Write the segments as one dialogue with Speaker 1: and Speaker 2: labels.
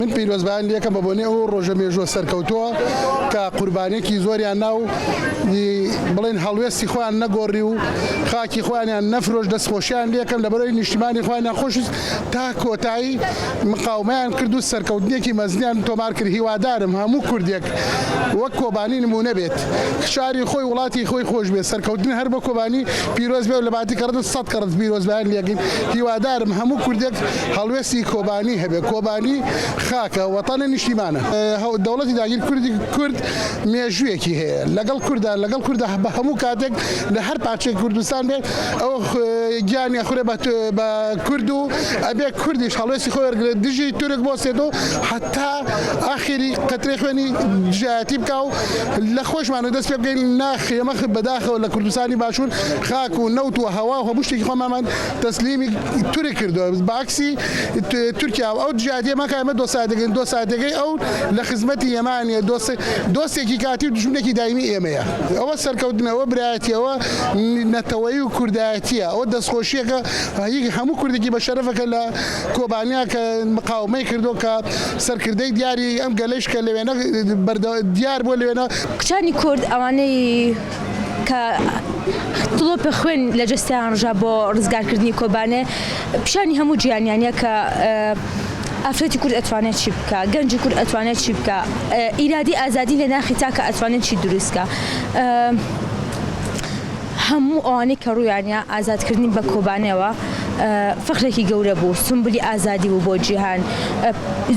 Speaker 1: من پیرۆزبایان لێکم بە بۆنێ ئەو ڕۆژە مێژووە سەرکەوتووە کە قوربانێکی زۆریان ناو بڵێن هەڵوێستی خۆیان نەگۆڕی و خاکی خۆیانیان نەفرۆش دەستخۆشیان لێکم لەبەرەوەی نیشتیمانی خۆیانیان خۆشویست تا کۆتایی مقاومەیان کرد و سەرکەوتنێکی مەزنیان تۆمار کرد. هیوادارم هەموو کوردێک وەک کۆبانی نمونە بێت، شاری خۆی وڵاتی خۆی خۆش بێت، سەرکەوتن هەر بە کۆبانی پیرۆز بێ و لە باتی کەڕن 100 قەرز پیرۆزبایان لێگەین. هیوادارم هەموو کوردێک هەڵوێستی کۆبانی هەبێت. کۆبانی خاکە وەتەنە نیشتیمانە. دەوڵەتی داگیر کورد مێژوویەکی هەیە لەگەڵ کووردا بە هەموو کاتێک لە هەر پارچەی کوردستان بێت ئەو گیانی خوێ بە کورد و ئەبێ کوردیش هەڵوێستی خۆی وەرگرێت، دژی تورک بۆسێت و حتا ئاخری قەترەی خوێنی دژایەتی بکە و لە خۆشمانە دەست پێ بگەین ناخێمە بەداخەوە لە کوردستانی باشوور خاک و نەوت و هەوا و هەموو شتێکی خۆمان تەسلیمی تورک کردووە. بەعکسی تورکیا ئەو دژایەتیە مەکە ئێمە دۆ سادەگەی ئەو لە خزمەتی ئێمانە دۆستێکی کاتی و دژمنێکی دایمی ئێمەیە. ئەوە سەرکەوتنەوە برایەتیەوە نەتەوەیی و کوردایەتیە. ئەوە دەستخۆشیەکە هەموو کوردێکی بە شەرەفەکە لە کۆبانیا کە مقاومەی کردو کە سەرکردەی دیاری ئەم گەلەش کە لەوێنە دیار بۆ لەوێنە
Speaker 2: کچانی کورد ئەوانەی کە تڵۆپە خوێن لە جەستیان ڕژا بۆ ڕزگارکردنی کۆبانێ پیشانی هەموو گیانیانە کە ئافرەتی کورد ئەتوانێت چی بکە، گەنجی کورد ئەتوانێت چی بکە، ئیرادی ئازادی لە ناخی تاکە ئەتوانێت چی دروستکە. هەموو ئەوانەی کە ڕوویانە ئازادکردنی بە کۆبانەوە فەخرێکی گەورە بوو، سمبولی ئازادی بوو بۆ جیهان.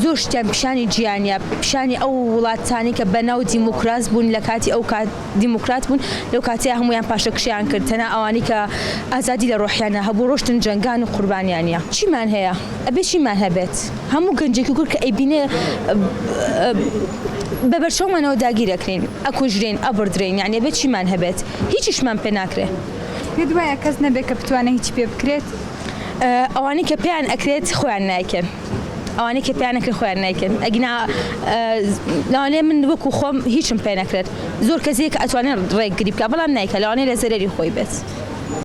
Speaker 2: زۆر شتیان پیشانی جیهانیە، پیشانی ئەو وڵاتانی کە بەناو دیموکراس بوون لە کاتی ئەو دیموکرات بوون لەو کاتەیە هەمویان پاشەکشیان کرد، تەنها ئەوانی کە ئازادی لە ڕۆحیانە هەبوو ڕۆشتن جەنگان و قوربانیانە. چیمان هەیە؟ ئەبێ چیمان هەبێت؟ هەموو گەنجێکی کورد کە ئەیبینێ بە بەرچەومانەوە داگیرەکرین، ئەکوژرین، ئەبردرین، یعنی ئەبێ چیمان هەبێت؟ هیچیشمان پێ ناکرێ.
Speaker 3: پێت وایە کەس نەبێت کە بتوانێت هیچ پێ بکرێت؟
Speaker 2: ئەوانەی کە پێیان ئەکرێت خۆیان نایکەن، ئەوانەی کە پێیان ئەکرێت خۆیان نایکەن. ئەگینا لەوانەیە من وەکو خۆم هیچم پێ نەکرێت. زۆر کەسێک ئەتوانێت ڕێگری بکە بەڵام نایکە، لەوانەیە لە زەرەری خۆی بێت.